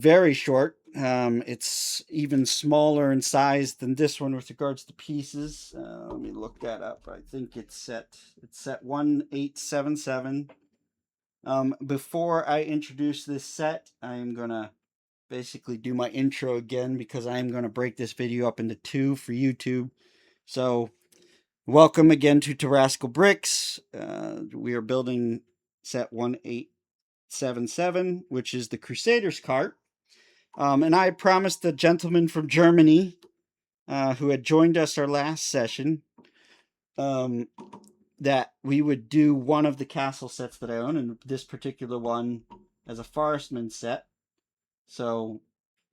very short. It's even smaller in size than this one with regards to pieces. Let me look that up. I think it's set 1877. Before I introduce this set, I am gonna basically do my intro again because I am gonna break this video up into two for YouTube. So welcome again to Terrascal Bricks. We are building set 1877, which is the Crusaders cart. And I promised the gentleman from Germany who had joined us our last session um, that we would do one of the castle sets that I own, and this particular one as a forestman set. So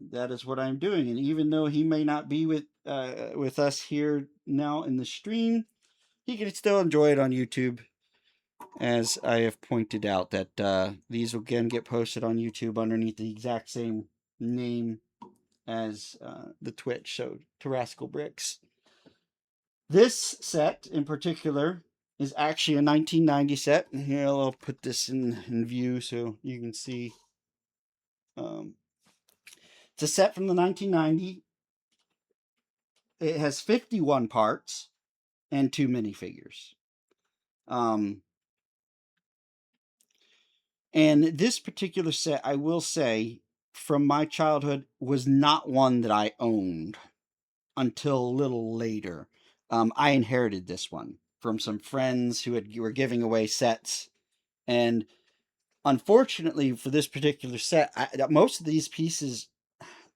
that is what I'm doing. And even though he may not be with us here now in the stream, he can still enjoy it on YouTube. As I have pointed out, that these will again get posted on YouTube underneath the exact same name as the Twitch, so Terrascal Bricks. This set in particular is actually a 1990 set. Here, I'll put this in view so you can see. It's a set from the 1990. It has 51 parts and 2 minifigures. And this particular set, I will say, from my childhood, was not one that I owned until a little later. I inherited this one from some friends who were giving away sets, and unfortunately for this particular set, most of these pieces,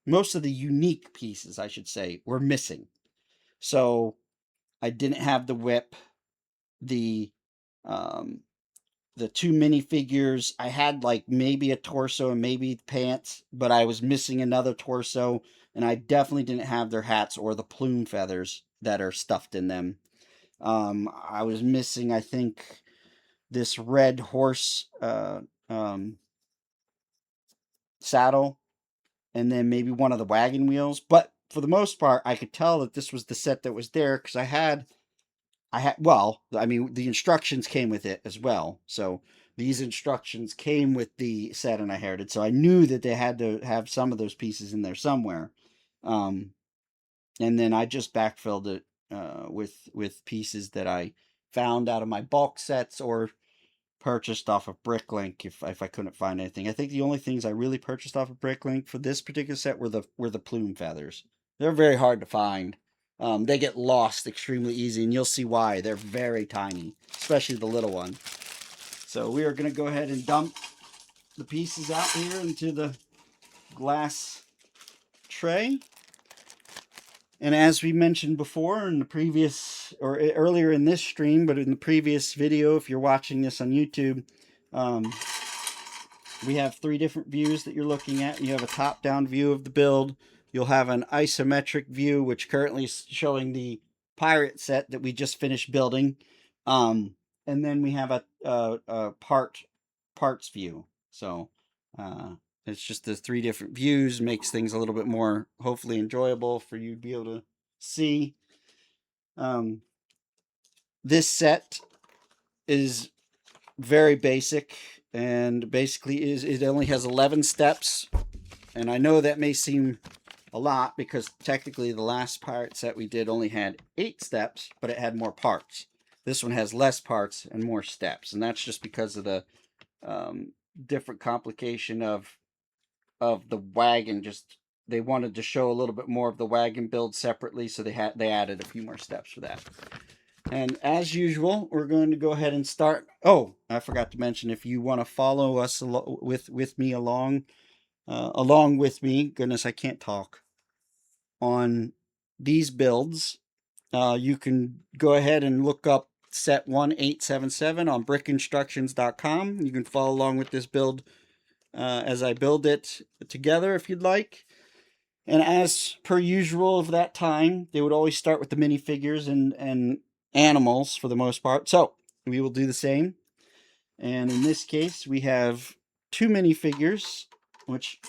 most of the unique pieces, I should say, were missing. So I didn't have the whip, the um, the 2 minifigures. I had like maybe a torso and maybe pants, but I was missing another torso, and I definitely didn't have their hats or the plume feathers that are stuffed in them. I was missing, I think, this red horse saddle, and then maybe one of the wagon wheels. But for the most part, I could tell that this was the set that was there because well, I mean, the instructions came with it as well. So these instructions came with the set and I inherited. So I knew that they had to have some of those pieces in there somewhere. Um, and then I just backfilled it with pieces that I found out of my bulk sets or purchased off of Bricklink if I couldn't find anything. I think the only things I really purchased off of Bricklink for this particular set were the plume feathers. They're very hard to find. They get lost extremely easy, and you'll see why. They're very tiny, especially the little one. So we are going to go ahead and dump the pieces out here into the glass tray. And as we mentioned before in the previous, or earlier in this stream, but in the previous video, if you're watching this on YouTube, we have 3 different views that you're looking at. You have a top-down view of the build. You'll have an isometric view, which currently is showing the pirate set that we just finished building. And then we have a parts view. So it's just the 3 different views, makes things a little bit more, hopefully, enjoyable for you to be able to see. This set is very basic, and basically it only has 11 steps. And I know that may seem a lot because technically the last pirate set we did only had 8 steps, but it had more parts. This one has less parts and more steps, and that's just because of the different complication of the wagon. Just they wanted to show a little bit more of the wagon build separately, so they added a few more steps for that. And as usual, we're going to go ahead and start. Oh, I forgot to mention, if you want to follow us with me along with me, goodness, I can't talk, on these builds, you can go ahead and look up set 1877 on brickinstructions.com. You can follow along with this build as I build it together if you'd like. And as per usual of that time, they would always start with the minifigures and animals for the most part. So we will do the same. And in this case, we have 2 minifigures, which,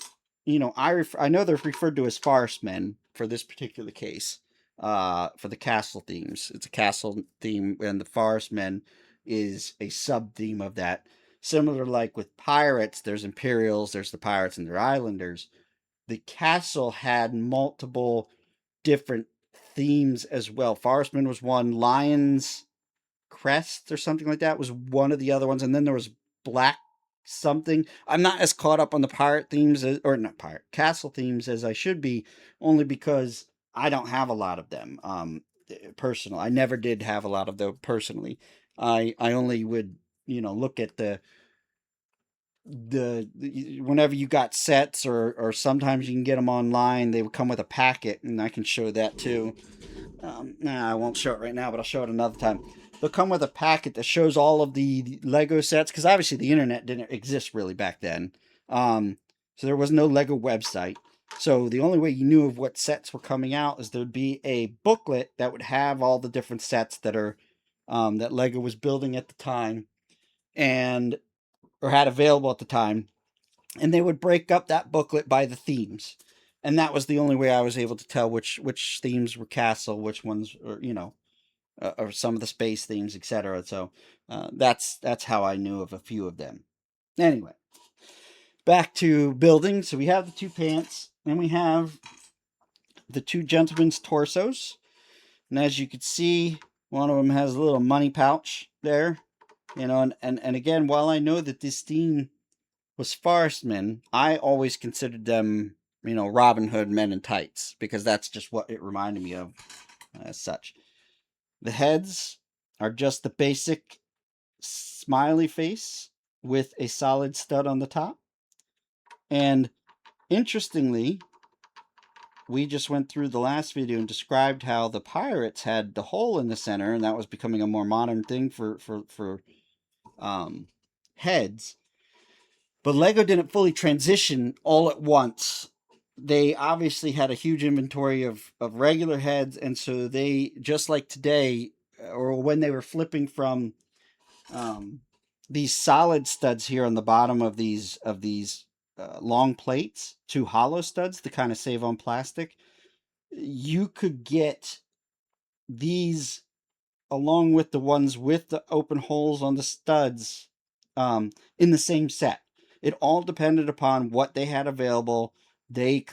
I know they're referred to as forestmen for this particular case, for the castle themes. It's a castle theme, and the forestmen is a sub theme of that. Similar, like with pirates, there's Imperials, there's the pirates, and their islanders. the castle had multiple different themes as well. Forestman was one, Lion's Crest or something like that was one of the other ones, and then there was Black something. I'm not as caught up on the pirate themes or not pirate castle themes as I should be, only because I don't have a lot of them. Personal, I never did have a lot of them personally. I only would look at the whenever you got sets or sometimes you can get them online. They would come with a packet, and I can show that too. Nah, I won't show it right now, but I'll show it another time. They'll come with a packet that shows all of the Lego sets, because obviously the internet didn't exist really back then. So there was no Lego website. So the only way you knew of what sets were coming out is there'd be a booklet that would have all the different sets that are that Lego was building at the time, and or had available at the time, and they would break up that booklet by the themes, and that was the only way I was able to tell which themes were castle, which ones or or some of the space themes, etc. So that's how I knew of a few of them. Anyway, back to building. So we have the two pants, and we have the two gentlemen's torsos, and as you can see, one of them has a little money pouch there. And again, while I know that this theme was Forestmen, I always considered them, Robin Hood men in tights, because that's just what it reminded me of as such. The heads are just the basic smiley face with a solid stud on the top. And interestingly, we just went through the last video and described how the pirates had the hole in the center, and that was becoming a more modern thing for heads. But Lego didn't fully transition all at once. They obviously had a huge inventory of regular heads, and so they, just like today, or when they were flipping from these solid studs here on the bottom of these long plates to hollow studs to kind of save on plastic, you could get these along with the ones with the open holes on the studs in the same set. It all depended upon what they had available. They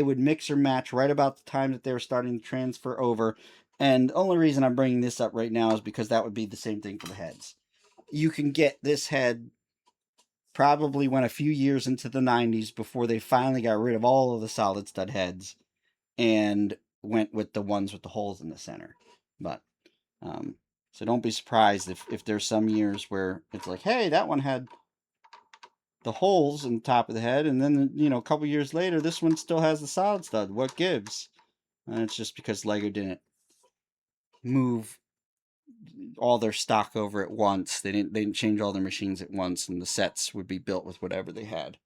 would mix or match right about the time that they were starting to transfer over. And the only reason I'm bringing this up right now is because that would be the same thing for the heads. You can get this head probably went a few years into the 90s before they finally got rid of all of the solid stud heads and went with the ones with the holes in the center. But so don't be surprised if there's some years where it's like, hey, that one had the holes in the top of the head, and then a couple years later, this one still has the solid stud. What gives? And it's just because Lego didn't move all their stock over at once. They didn't change all their machines at once, and the sets would be built with whatever they had.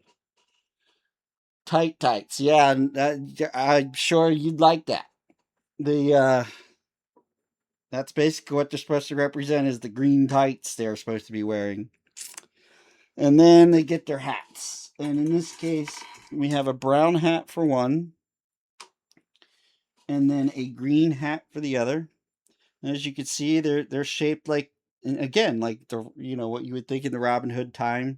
Tights, yeah, and I'm sure you'd like that. That's basically what they're supposed to represent, is the green tights they're supposed to be wearing. And then they get their hats. And in this case, we have a brown hat for one, and then a green hat for the other. And as you can see, they're shaped like, and again, like the what you would think in the Robin Hood time.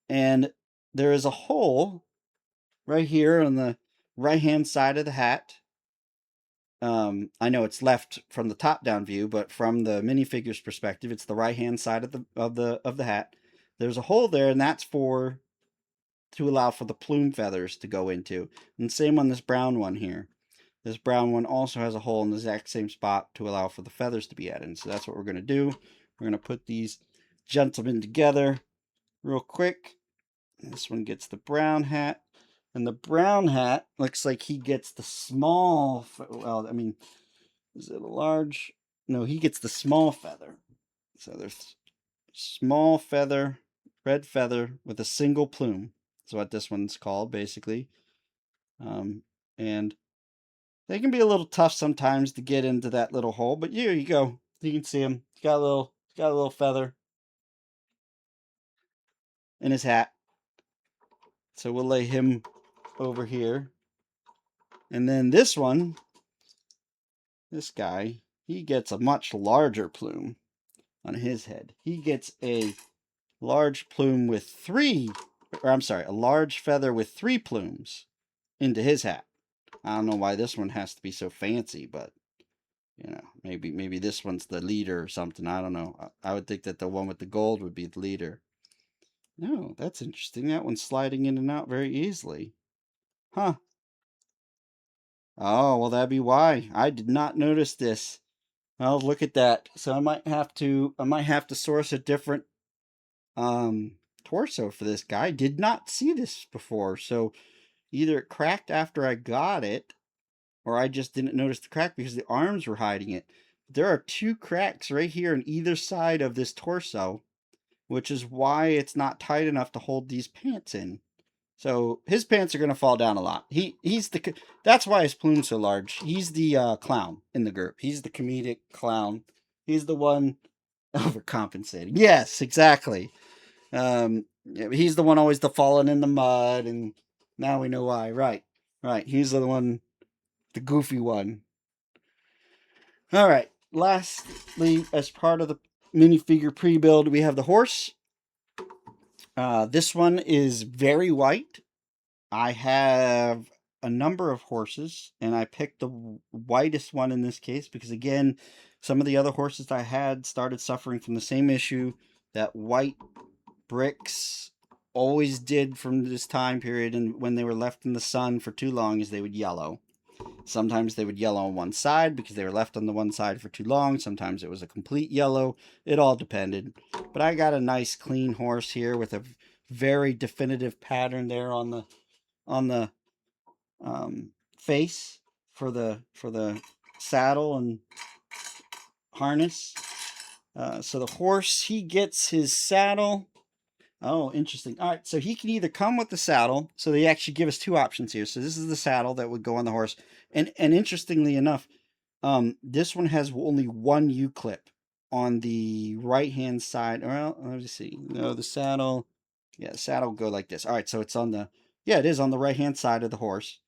And there is a hole right here on the right-hand side of the hat. I know it's left from the top-down view, but from the minifigures perspective, it's the right-hand side of the hat. There's a hole there, and that's to allow for the plume feathers to go into. And same on this brown one here. This brown one also has a hole in the exact same spot to allow for the feathers to be added. So that's what we're going to do. We're going to put these gentlemen together real quick. This one gets the brown hat. And the brown hat looks like he gets the small, well, I mean, is it a large? No, he gets the small feather. So there's small feather, red feather with a single plume. That's what this one's called, basically. And they can be a little tough sometimes to get into that little hole, but here you go. You can see him. He's got a little feather in his hat. So we'll lay him over here. And then this one, this guy, he gets a much larger plume on his head. He gets a large plume with a large feather with 3 plumes into his hat. I don't know why this one has to be so fancy, but you know, maybe this one's the leader or something. I don't know. I would think that the one with the gold would be the leader. No, that's interesting. That one's sliding in and out very easily. Huh. Oh, well, that'd be why. I did not notice this. Well, look at that. So I might have to source a different torso for this guy. Did not see this before. So either it cracked after I got it, or I just didn't notice the crack because the arms were hiding it. There are 2 cracks right here on either side of this torso, which is why it's not tight enough to hold these pants in. So his pants are going to fall down a lot. That's why his plume's so large. He's the clown in the group. He's the comedic clown. He's the one overcompensating. Yes, exactly. Yeah, he's the one always the falling in the mud, and now we know why. Right, right. He's the one, the goofy one. All right. Lastly, as part of the minifigure pre-build, we have the horse. This one is very white. I have a number of horses, and I picked the whitest one in this case because, again, some of the other horses I had started suffering from the same issue that white bricks always did from this time period, and when they were left in the sun for too long is they would yellow. Sometimes they would yellow on one side because they were left on the one side for too long. Sometimes it was a complete yellow. It all depended. But I got a nice clean horse here with a very definitive pattern there on the face for the saddle and harness. So the horse, he gets his saddle. Oh, interesting. All right, so he can either come with the saddle. So they actually give us 2 options here. So this is the saddle that would go on the horse, and interestingly enough, this one has only one U clip on the right hand side. Well, let me see. No, the saddle. Yeah, the saddle will go like this. All right, so it's on the. Yeah, it is on the right hand side of the horse.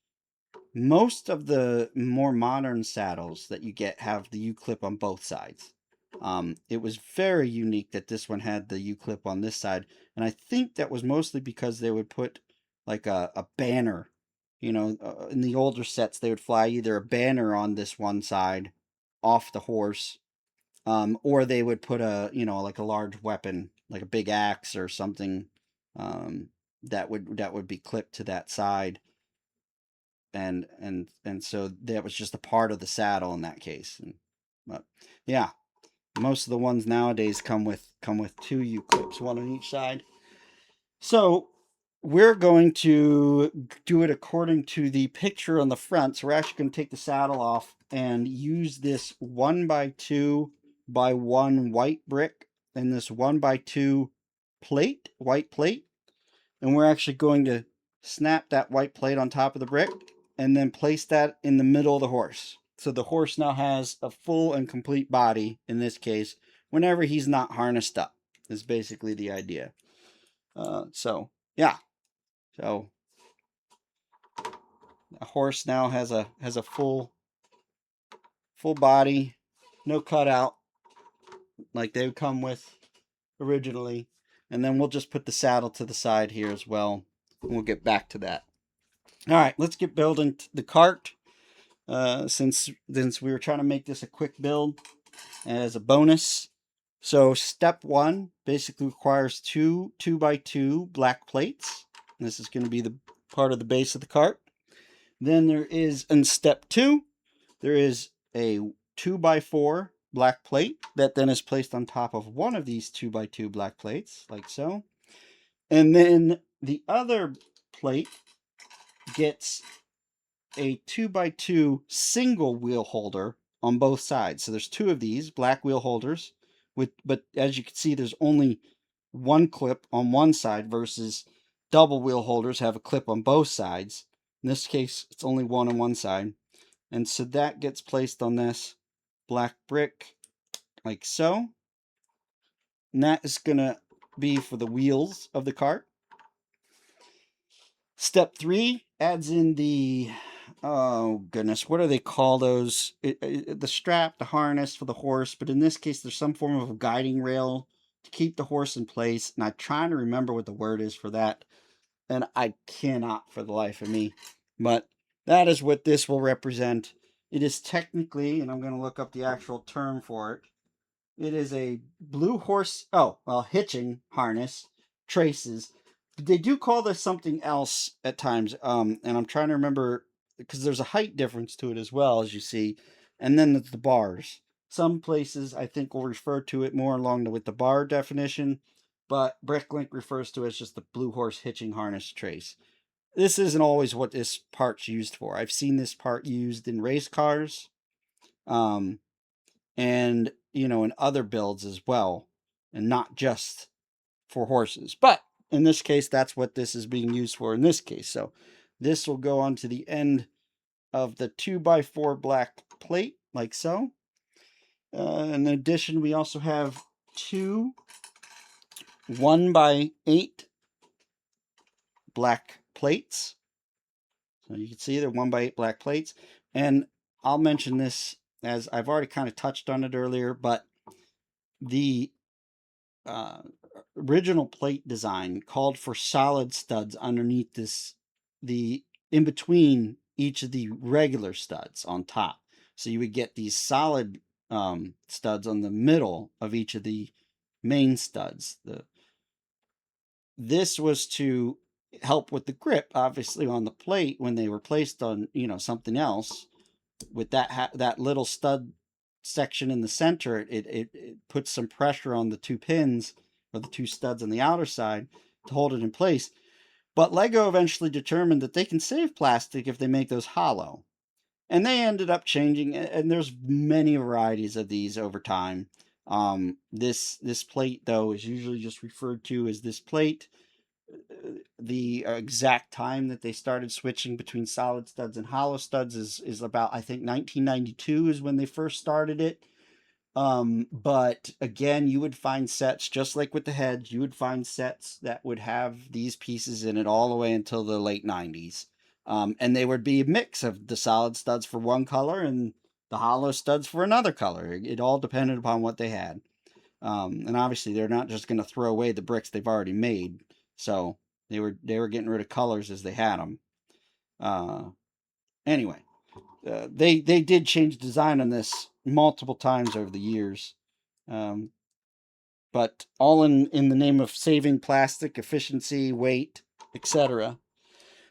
Most of the more modern saddles that you get have the U clip on both sides. It was very unique that this one had the U clip on this side, and I think that was mostly because they would put like a banner. In the older sets, they would fly either a banner on this one side off the horse, or they would put like a large weapon, like a big axe or something, that would be clipped to that side, and so that was just a part of the saddle in that case. But yeah, most of the ones nowadays come with 2 U clips, one on each side. So we're going to do it according to the picture on the front. So we're actually going to take the saddle off and use this 1x2 by 1 white brick and this 1x2 white plate, and we're actually going to snap that white plate on top of the brick and then place that in the middle of the horse. So the horse now has a full and complete body, in this case, whenever he's not harnessed up, is basically the idea. So, yeah. So, a horse now has a full body, no cutout, like they would come with originally. And then we'll just put the saddle to the side here as well, and we'll get back to that. All right, let's get building the cart. Since we were trying to make this a quick build as a bonus. So step 1 basically requires 2 2x2 black plates. This is going to be the part of the base of the cart. Then there is, in step 2, there is a 2x4 black plate that then is placed on top of one of these 2x2 black plates, like so. And then the other plate gets a 2x2 single wheel holder on both sides. So there's 2 of these black wheel holders, but as you can see, there's only one clip on one side versus double wheel holders have a clip on both sides. In this case, it's only one on one side. And so that gets placed on this black brick like so. And that is going to be for the wheels of the cart. Step 3 adds in the, oh goodness, what do they call those? The strap, the harness for the horse, but in this case, there's some form of a guiding rail to keep the horse in place. And I'm trying to remember what the word is for that, and I cannot for the life of me. But that is what this will represent. It is technically, and I'm going to look up the actual term for it. It is a blue horse, hitching harness, traces. They do call this something else at times, and I'm trying to remember because there's a height difference to it as well, as you see, and then the bars. Some places I think will refer to it more with the bar definition, but Bricklink refers to it as just the blue horse hitching harness trace. This isn't always what this part's used for. I've seen this part used in race cars, um, and in other builds as well, and not just for horses. But in this case, that's what this is being used for in this case. So this will go onto the end of the 2x4 black plate, like so. In addition, we also have two 1x8 black plates. So you can see they're 1x8 black plates. And I'll mention this as I've already kind of touched on it earlier, but the original plate design called for solid studs underneath the in between each of the regular studs on top. So you would get these solid studs on the middle of each of the main studs. This was to help with the grip, obviously, on the plate when they were placed on something else. With that little stud section in the center, it puts some pressure on the two pins or the two studs on the outer side to hold it in place. But Lego eventually determined that they can save plastic if they make those hollow. And they ended up changing, and there's many varieties of these over time. This plate, though, is usually just referred to as this plate. The exact time that they started switching between solid studs and hollow studs is about, I think, 1992 is when they first started it. But again, you would find sets just like with the heads. You would find sets that would have these pieces in it all the way until the late 90s. And they would be a mix of the solid studs for one color and the hollow studs for another color. It all depended upon what they had. And obviously, they're not just going to throw away the bricks they've already made. So they were getting rid of colors as they had them. Anyway, they did change design on this multiple times over the years, but all in the name of saving plastic, efficiency, weight, etc.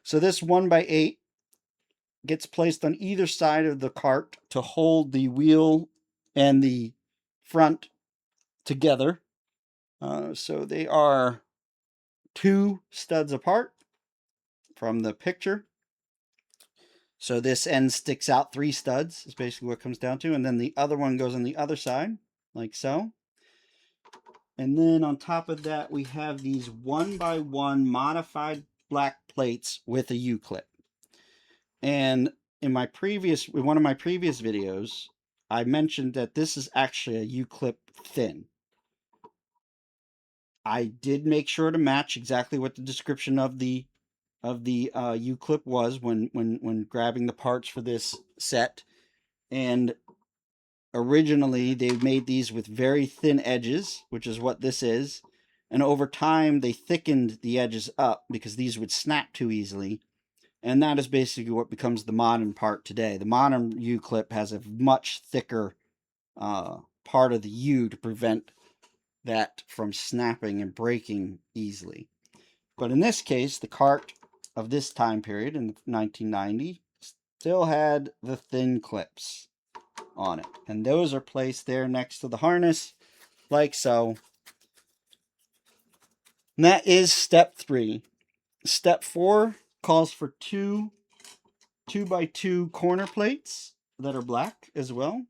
So this 1x8 gets placed on either side of the cart to hold the wheel and the front together. So they are 2 studs apart from the picture. So this end sticks out 3 studs, is basically what it comes down to. And then the other one goes on the other side, like so. And then on top of that, we have these 1x1 modified black plates with a U-clip. And in one of my previous videos, I mentioned that this is actually a U-clip thin. I did make sure to match exactly what the description of the U-clip was when grabbing the parts for this set. And originally they made these with very thin edges, which is what this is. And over time they thickened the edges up because these would snap too easily. And that is basically what becomes the modern part today. The modern U-clip has a much thicker part of the U to prevent that from snapping and breaking easily. But in this case, the cart of this time period in 1990 still had the thin clips on it. And those are placed there next to the harness, like so. And that is step 3. Step 4 calls for 2x2 corner plates that are black as well.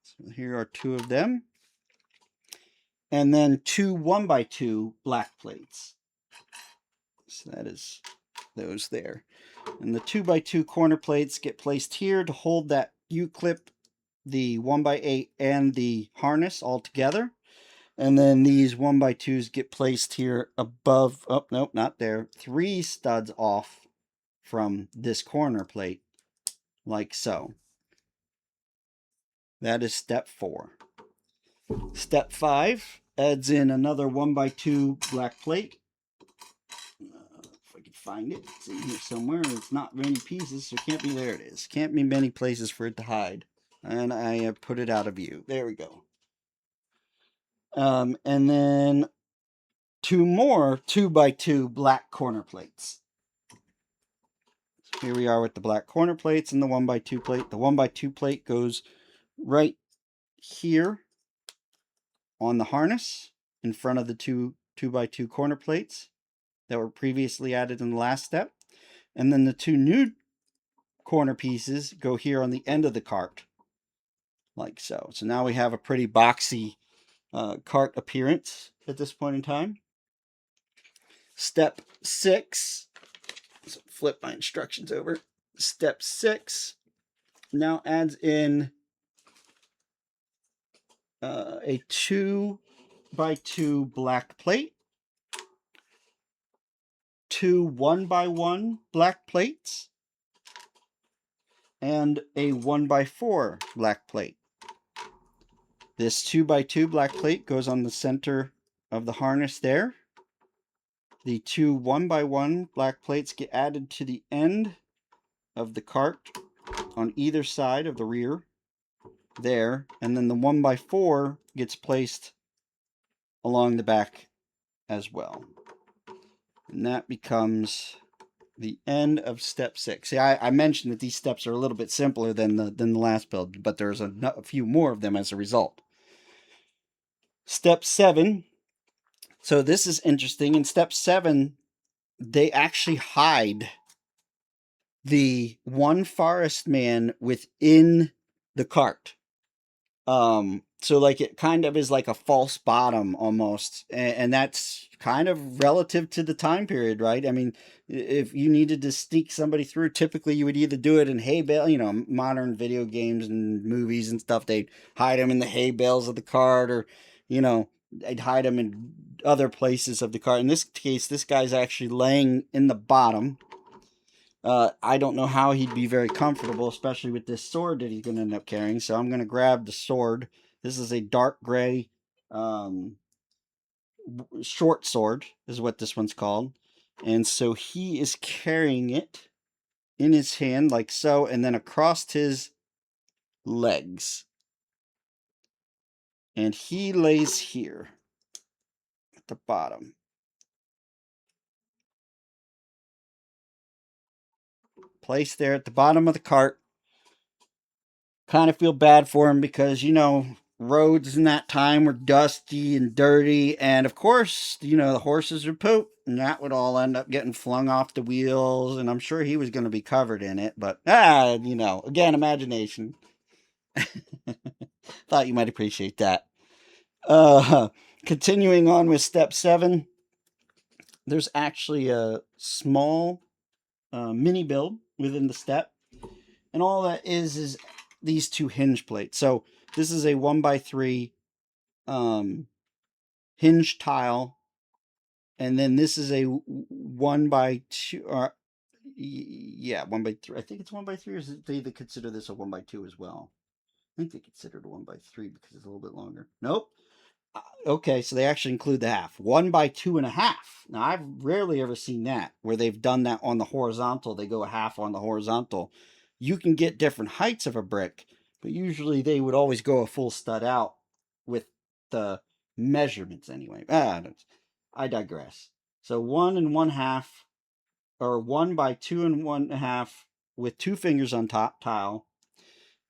So here are 2 of them. And then 2 1x2 black plates. So that is those there. And the 2x2 corner plates get placed here to hold that U-clip, the 1x8, and the harness all together. And then these 1x2s get placed here above, oh, nope, not there, 3 studs off from this corner plate, like so. That is step 4. Step 5 adds in another 1x2 black plate. If I can find it. It's in here somewhere. It's not many pieces, so it can't be. There it is. Can't be many places for it to hide. And I put it out of view. There we go. And then 2 more 2x2 black corner plates. Here we are with the black corner plates and the 1x2 plate. The 1x2 plate goes right here on the harness in front of the 2x2 corner plates that were previously added in the last step. And then the 2 new corner pieces go here on the end of the cart, like so. So now we have a pretty boxy cart appearance at this point in time. Step 6, so flip my instructions over. Step 6 now adds in a 2x2 black plate, 2 1x1 black plates, and a 1x4 black plate. This 2x2 black plate goes on the center of the harness there. The 2 1x1 black plates get added to the end of the cart on either side of the rear there, and then the 1x4 gets placed along the back as well. And that becomes the end of step 6. See, I mentioned that these steps are a little bit simpler than the last build, but there's a few more of them as a result. Step 7. So this is interesting. In step 7, they actually hide the one forest man within the cart. So like it kind of is like a false bottom almost, and that's kind of relative to the time period, right? I mean, if you needed to sneak somebody through, typically you would either do it in hay bale, modern video games and movies and stuff, they'd hide them in the hay bales of the cart, or they'd hide them in other places of the cart. In this case, this guy's actually laying in the bottom. I don't know how he'd be very comfortable, especially with this sword that he's going to end up carrying. So I'm going to grab the sword. This is a dark gray short sword is what this one's called. And so he is carrying it in his hand like so, and then across his legs. And he lays here at the bottom. Placed there at the bottom of the cart. Kind of feel bad for him because, roads in that time were dusty and dirty. And of course, the horses would poop. And that would all end up getting flung off the wheels. And I'm sure he was going to be covered in it. But, again, imagination. Thought you might appreciate that. Continuing on with step 7. There's actually a small mini build within the step. And all that is these 2 hinge plates. So this is a 1x3 hinge tile, and then this is a 1x2. Yeah, 1x3. I think it's 1x3, or is they consider this a 1x2 as well? I think they consider it a 1x3 because it's a little bit longer. Nope. Okay, so they actually include the half. 1x2.5. Now, I've rarely ever seen that, where they've done that on the horizontal. They go a half on the horizontal. You can get different heights of a brick, but usually they would always go a full stud out with the measurements anyway. I digress. So 1 1/2, or 1x2 1/2 with 2 fingers on top tile,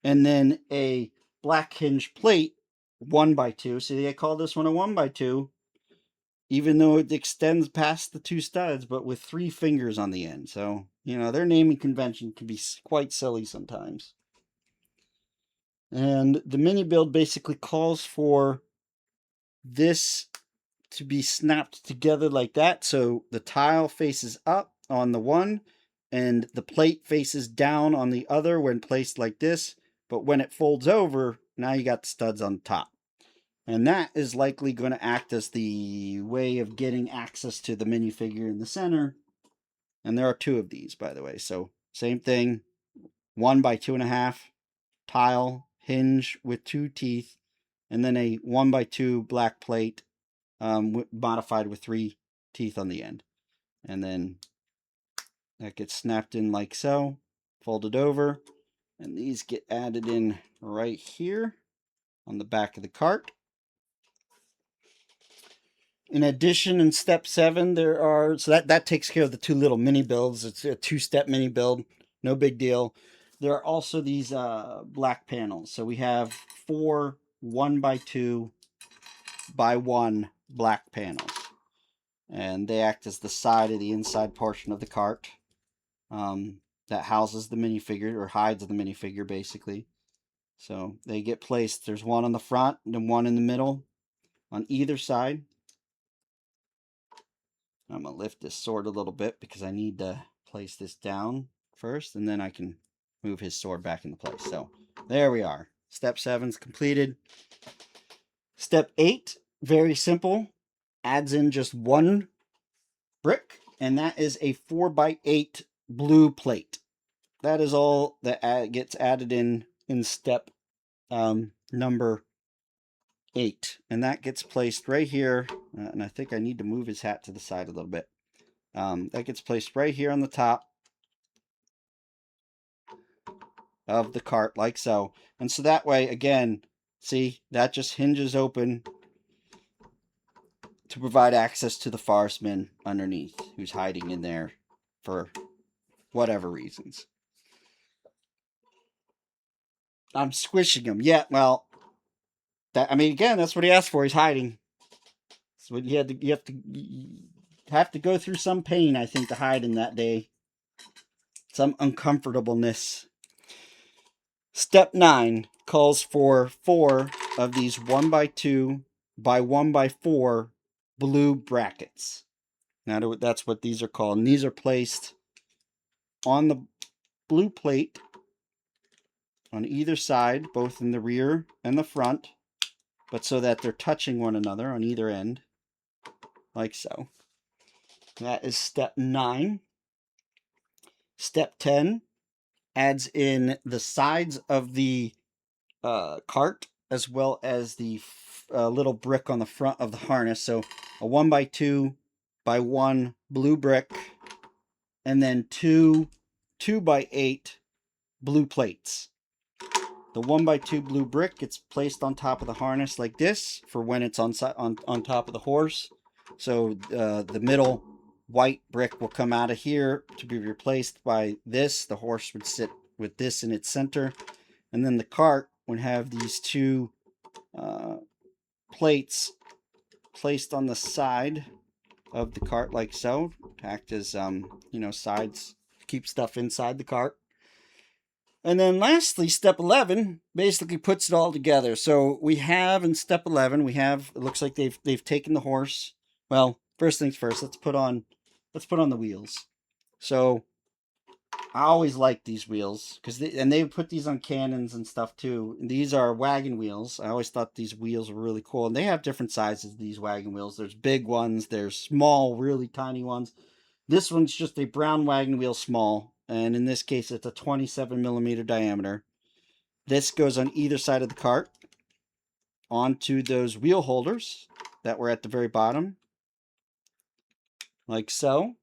and then a black hinge plate 1x2. See, they call this one a 1x2, even though it extends past the 2 studs, but with 3 fingers on the end. So, their naming convention can be quite silly sometimes. And the mini build basically calls for this to be snapped together like that. So the tile faces up on the one, and the plate faces down on the other when placed like this. But when it folds over, now you got the studs on top. And that is likely going to act as the way of getting access to the minifigure in the center. And there are 2 of these, by the way. So same thing, 1x2.5 tile, hinge with 2 teeth, and then a 1x2 black plate modified with 3 teeth on the end. And then That gets snapped in like so, folded over, and these get added in right here on the back of the cart. In addition, in step 7, there are, so that takes care of the 2 little mini builds. It's a 2-step mini build, no big deal. There are also these black panels. So we have 4 1x2 by 1 black panels, and they act as the side of the inside portion of the cart that houses the minifigure, or hides the minifigure basically. So they get placed. There's one on the front and one in the middle on either side. I'm going to lift this sword a little bit because I need to place this down first, and then I can move his sword back into place. So there we are. Step 7's completed. Step 8, very simple. Adds in just 1 brick, and that is a 4x8 blue plate. That is all that gets added in step number 8, and that gets placed right here. And I think I need to move his hat to the side a little bit. That gets placed right here on the top of the cart, like so. And so that way, again, see, that just hinges open to provide access to the forestman underneath, who's hiding in there for whatever reasons. I'm squishing him. Yeah, well, I mean, again, that's what he asked for. He's hiding. So you have to go through some pain, I think, to hide in that day. Some uncomfortableness. Step 9 calls for 4 of these 1x2 by 1x4 blue brackets. Now that's what these are called. And these are placed on the blue plate on either side, both in the rear and the front, but so that they're touching one another on either end, like so. That is step 9. Step 10 adds in the sides of the cart, as well as the little brick on the front of the harness. So a 1x2 by 1 blue brick, and then 2 2x8 blue plates. The 1x2 blue brick gets placed on top of the harness like this for when it's on top of the horse. So the middle white brick will come out of here to be replaced by this. The horse would sit with this in its center. And then the cart would have these 2 plates placed on the side of the cart like so, to act as sides, keep stuff inside the cart. And then lastly, step 11 basically puts it all together. So we have in step 11, it looks like they've taken the horse. Well, first things first, let's put on the wheels. So I always like these wheels because they put these on cannons and stuff too. And these are wagon wheels. I always thought these wheels were really cool, and they have different sizes. These wagon wheels, there's big ones, there's small, really tiny ones. This one's just a brown wagon wheel, small, and in this case, it's a 27mm diameter. This goes on either side of the cart onto those wheel holders that were at the very bottom, like so.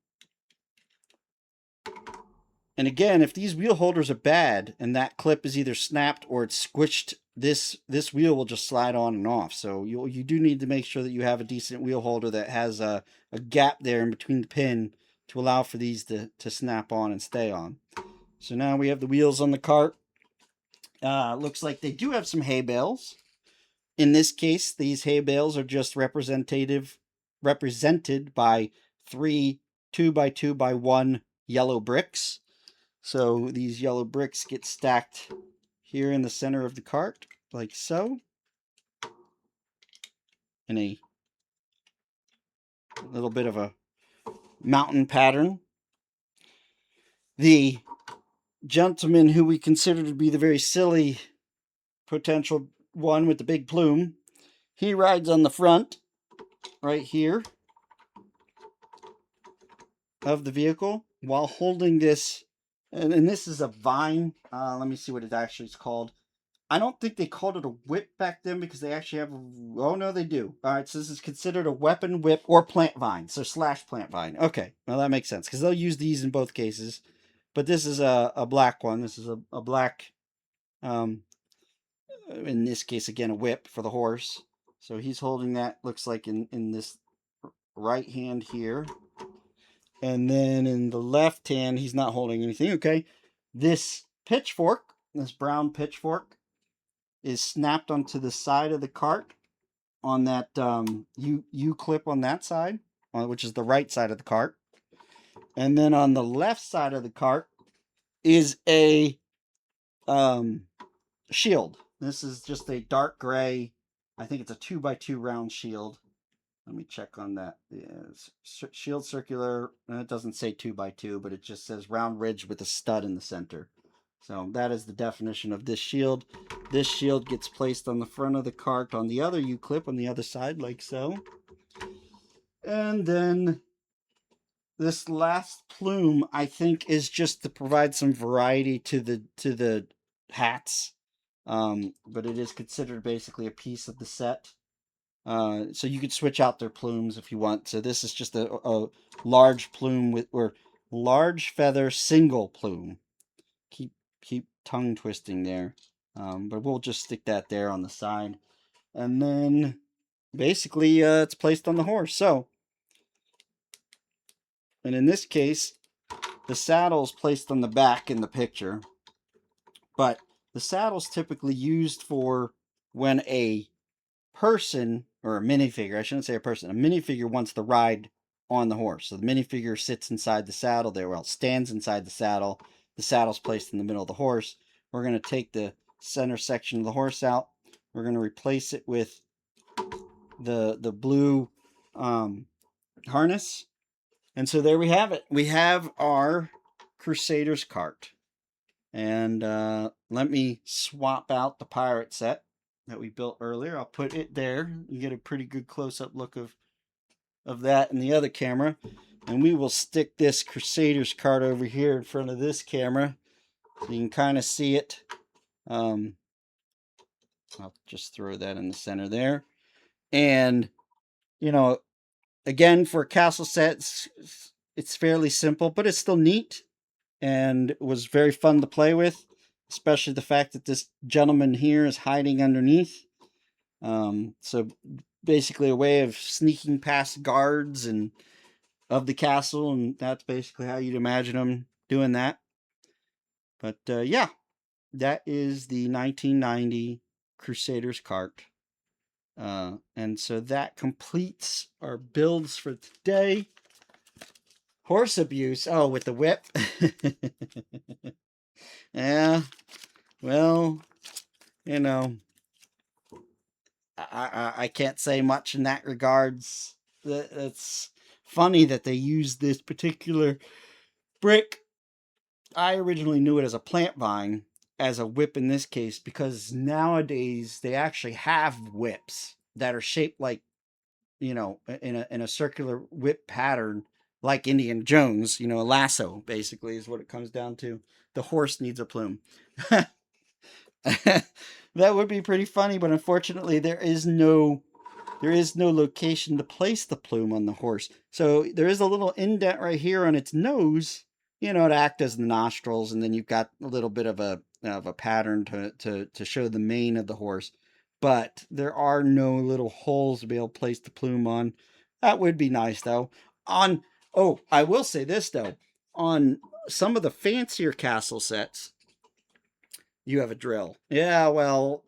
And again, if these wheel holders are bad and that clip is either snapped or it's squished, this wheel will just slide on and off. So you do need to make sure that you have a decent wheel holder that has a gap there in between the pin to allow for these to snap on and stay on. So now we have the wheels on the cart. Looks like they do have some hay bales. In this case, these hay bales are just represented by 3 2x2 by 1 yellow bricks. So these yellow bricks get stacked here in the center of the cart, like so, in a little bit of a mountain pattern. The gentleman who we consider to be the very silly potential one with the big plume, he rides on the front right here of the vehicle while holding this, and this is a vine. Let me see what it actually is called. I don't think they called it a whip back then because they actually have. Oh no, they do. All right, so this is considered a weapon, whip, or plant vine. So slash plant vine. Okay, well that makes sense because they'll use these in both cases. But this is a black one. This is a black. Um, in this case, again, a whip for the horse. So he's holding that. Looks like in this right hand here, and then in the left hand, he's not holding anything. Okay, this pitchfork, this brown pitchfork, is snapped onto the side of the cart on that U clip on that side, which is the right side of the cart. And then on the left side of the cart is a shield. This is just a dark gray. I think it's a 2x2 round shield. Let me check on that. Yeah, shield circular. It doesn't say 2x2, but it just says round ridge with a stud in the center. So that is the definition of this shield. This shield gets placed on the front of the cart on the other U-clip on the other side, like so. And then this last plume, I think, is just to provide some variety to the hats. But it is considered basically a piece of the set. So you could switch out their plumes if you want. So this is just a large plume or large feather single plume. Keep tongue twisting there. But we'll just stick that there on the side. And then basically it's placed on the horse. So, and in this case, the saddle is placed on the back in the picture. But the saddle's typically used for when a person, or a minifigure, I shouldn't say a person, a minifigure wants to ride on the horse. So the minifigure sits inside the saddle there, well, stands inside the saddle. The saddle's placed in the middle of the horse. We're going to take the center section of the horse out. We're going to replace it with the blue harness. And so there we have it. We have our Crusaders cart. And let me swap out the pirate set that we built earlier. I'll put it there. You get a pretty good close-up look of that in the other camera. And we will stick this Crusaders card over here in front of this camera so you can kind of see it. I'll just throw that in the center there. And, you know, again, for a castle set, it's fairly simple, but it's still neat. And it was very fun to play with, especially the fact that this gentleman here is hiding underneath. So basically a way of sneaking past guards and of the castle, and that's basically how you'd imagine them doing that. But yeah, that is the 1990 Crusaders cart. And so that completes our builds for today. Horse abuse. Oh, with the whip. Yeah. Well, you know, I can't say much in that regards. It's funny that they used this particular brick. I originally knew it as a plant vine, as a whip in this case, because nowadays they actually have whips that are shaped like, you know, in a circular whip pattern, like Indiana Jones. You know, a lasso basically is what it comes down to. The horse needs a plume. That would be pretty funny, but unfortunately there is no location to place the plume on the horse. So there is a little indent right here on its nose, you know, to act as the nostrils, and then you've got a little bit of a pattern to show the mane of the horse. But there are no little holes to be able to place the plume on. That would be nice though. I will say this though, on some of the fancier castle sets, you have a drill. Yeah, well,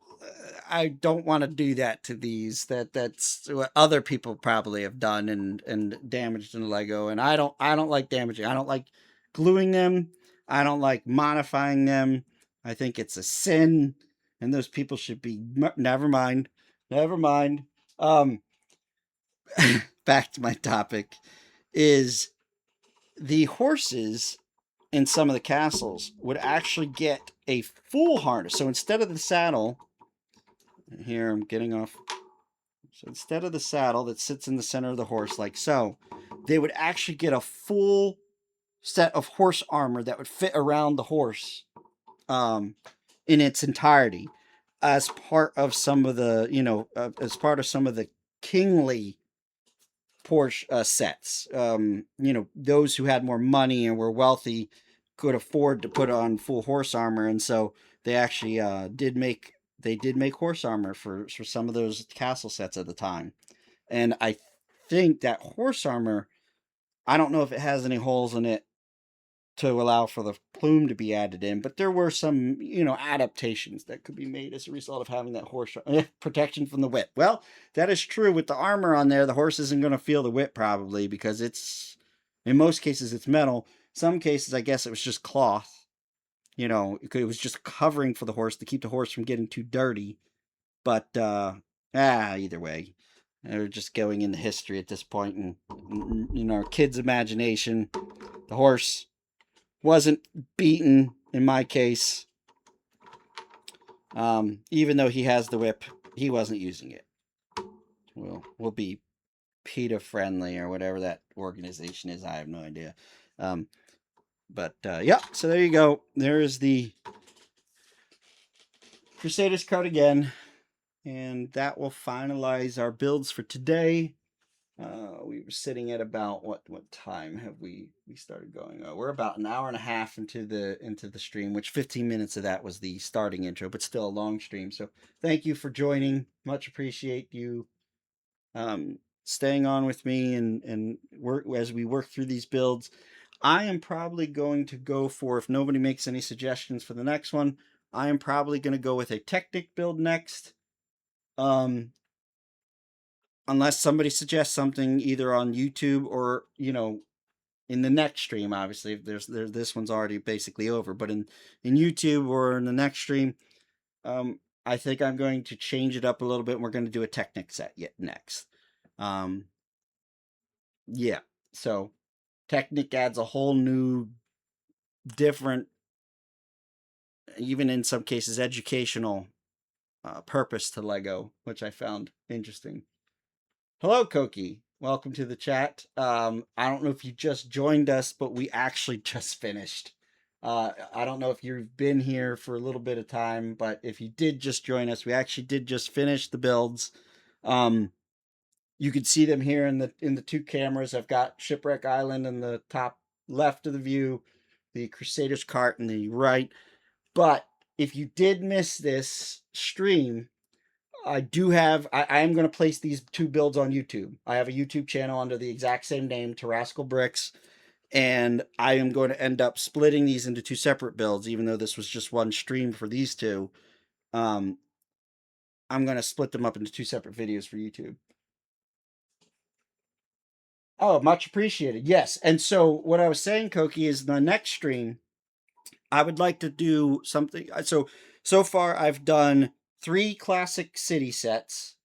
I don't want to do that to these. That's what other people probably have done and damaged in Lego, and I don't like damaging. I don't like gluing them. I don't like modifying them. I think it's a sin, and those people should be. Never mind. Never mind. Back to my topic is the horses in some of the castles would actually get a full harness. So instead of the saddle, here I'm getting off. So instead of the saddle that sits in the center of the horse, like so, they would actually get a full set of horse armor that would fit around the horse in its entirety. as part of some of the, as part of some of the kingly Porsche sets. Those who had more money and were wealthy could afford to put on full horse armor, and so they actually did make horse armor for some of those castle sets at the time. And I think that horse armor, I don't know if it has any holes in it to allow for the plume to be added in, but there were some, adaptations that could be made as a result of having that horse protection from the whip. Well, that is true with the armor on there. The horse isn't going to feel the whip probably because in most cases, it's metal. Some cases, I guess it was just cloth. It was just covering for the horse to keep the horse from getting too dirty. But either way, they're just going into history at this point, and in our kids' imagination, the horse wasn't beaten in my case. Even though he has the whip, he wasn't using it. We'll be PETA friendly or whatever that organization is. I have no idea. Yeah, so there you go. There is the Crusaders card again. And that will finalize our builds for today. We were sitting at about what time have we started going? We're about an hour and a half into the stream, which 15 minutes of that was the starting intro, but still a long stream. So thank you for joining. Much appreciate you staying on with me and work as we work through these builds. I am probably going to go for, if nobody makes any suggestions for the next one, I am probably going to go with a Technic build next. Unless somebody suggests something either on YouTube or, in the next stream, obviously, if this one's already basically over, but in YouTube or in the next stream, I think I'm going to change it up a little bit, and we're going to do a Technic set yet next. Yeah, so Technic adds a whole new, different, even in some cases, educational purpose to Lego, which I found interesting. Hello, Koki. Welcome to the chat. I don't know if you just joined us, but we actually just finished. I don't know if you've been here for a little bit of time, but if you did just join us, we actually did just finish the builds. You can see them here in the two cameras. I've got Shipwreck Island in the top left of the view, the Crusaders cart in the right. But if you did miss this stream, I am going to place these two builds on YouTube. I have a YouTube channel under the exact same name, Terrascal Bricks, and I am going to end up splitting these into two separate builds, even though this was just one stream for these two. I'm going to split them up into two separate videos for YouTube. Oh, much appreciated. Yes. And so what I was saying, Koki, is the next stream, I would like to do something. So far I've done 3 classic city sets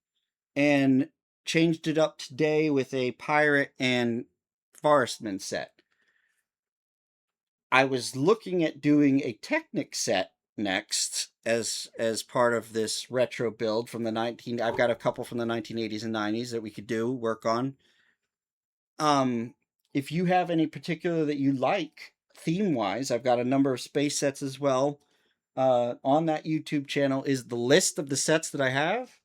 and changed it up today with a pirate and forestman set. I was looking at doing a Technic set next as part of this retro build from the I've got a couple from the 1980s and 90s that we could work on. If you have any particular that you like theme wise, I've got a number of space sets as well. On that YouTube channel is the list of the sets that I have.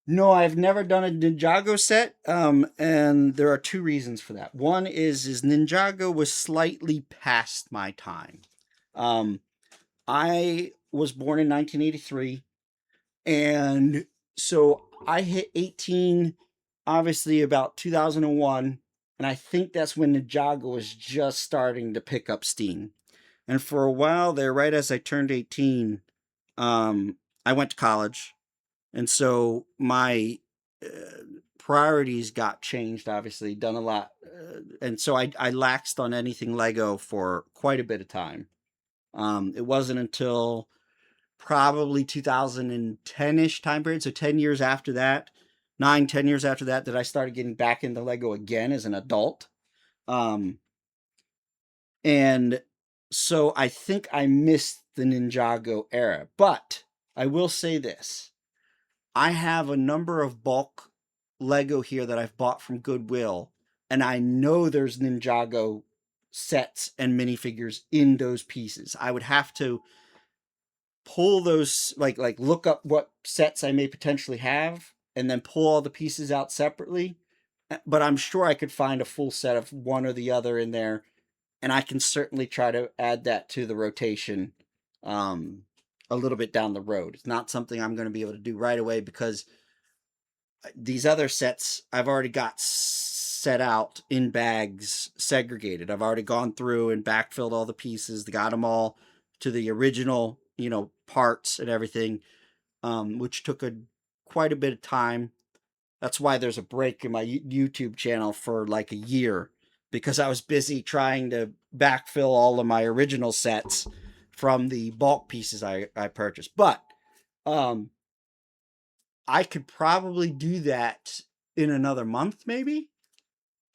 No, I've never done a Ninjago set, and there are 2 reasons for that. One is Ninjago was slightly past my time. I was born in 1983, and so I hit 18, obviously, about 2001, and I think that's when Ninjago was just starting to pick up steam. And for a while there, right as I turned 18, I went to college. And so my priorities got changed, obviously, done a lot. And so I laxed on anything Lego for quite a bit of time. It wasn't until probably 2010-ish time period, so 10 years after that, 9-10 years after that, that I started getting back into Lego again as an adult. And so I think I missed the Ninjago era. But I will say this. I have a number of bulk Lego here that I've bought from Goodwill, and I know there's Ninjago sets and minifigures in those pieces. I would have to pull those, like look up what sets I may potentially have, and then pull all the pieces out separately. But I'm sure I could find a full set of one or the other in there, and I can certainly try to add that to the rotation a little bit down the road. It's not something I'm going to be able to do right away because these other sets I've already got set out in bags, segregated. I've already gone through and backfilled all the pieces, got them all to the original, parts and everything, which took quite a bit of time. That's why there's a break in my YouTube channel for like a year, because I was busy trying to backfill all of my original sets from the bulk pieces I purchased. But I could probably do that in another month, maybe.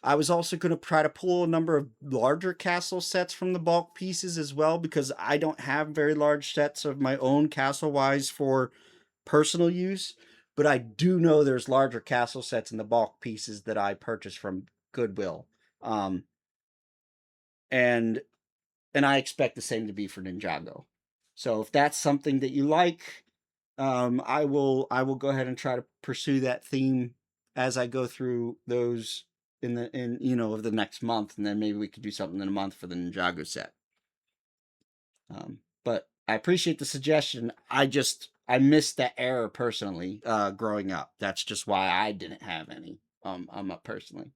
I was also going to try to pull a number of larger castle sets from the bulk pieces as well, because I don't have very large sets of my own castle-wise for personal use. But I do know there's larger castle sets in the bulk pieces that I purchased from Goodwill. And I expect the same to be for Ninjago. So if that's something that you like, I will go ahead and try to pursue that theme as I go through those of the next month, and then maybe we could do something in a month for the Ninjago set. But I appreciate the suggestion. I missed that era personally growing up. That's just why I didn't have any up personally.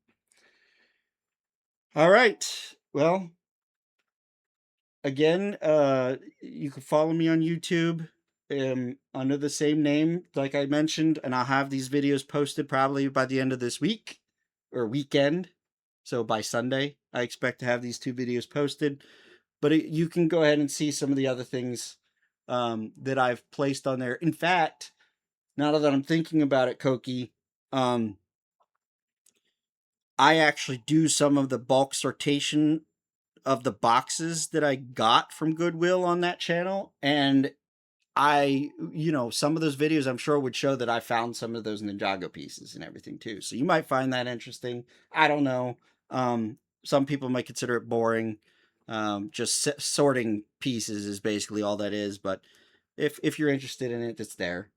All right. Well, again, you can follow me on YouTube under the same name, like I mentioned, and I'll have these videos posted probably by the end of this week or weekend. So by Sunday, I expect to have these 2 videos posted. But you can go ahead and see some of the other things that I've placed on there. In fact, now that I'm thinking about it, Koki, I actually do some of the bulk sortation of the boxes that I got from Goodwill on that channel. And some of those videos I'm sure would show that I found some of those Ninjago pieces and everything too. So you might find that interesting. I don't know. Some people might consider it boring. Just sorting pieces is basically all that is. But if you're interested in it, it's there.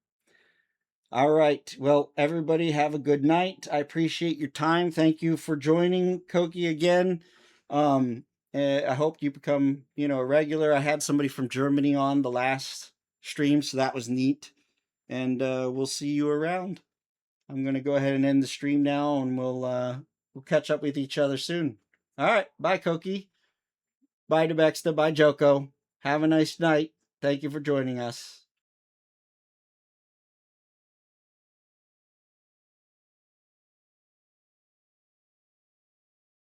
All right. Well, everybody have a good night. I appreciate your time. Thank you for joining Koki again. I hope you become, a regular. I had somebody from Germany on the last stream, so that was neat. And we'll see you around. I'm going to go ahead and end the stream now, and we'll catch up with each other soon. All right. Bye, Koki. Bye, Debexta. Bye, Joko. Have a nice night. Thank you for joining us.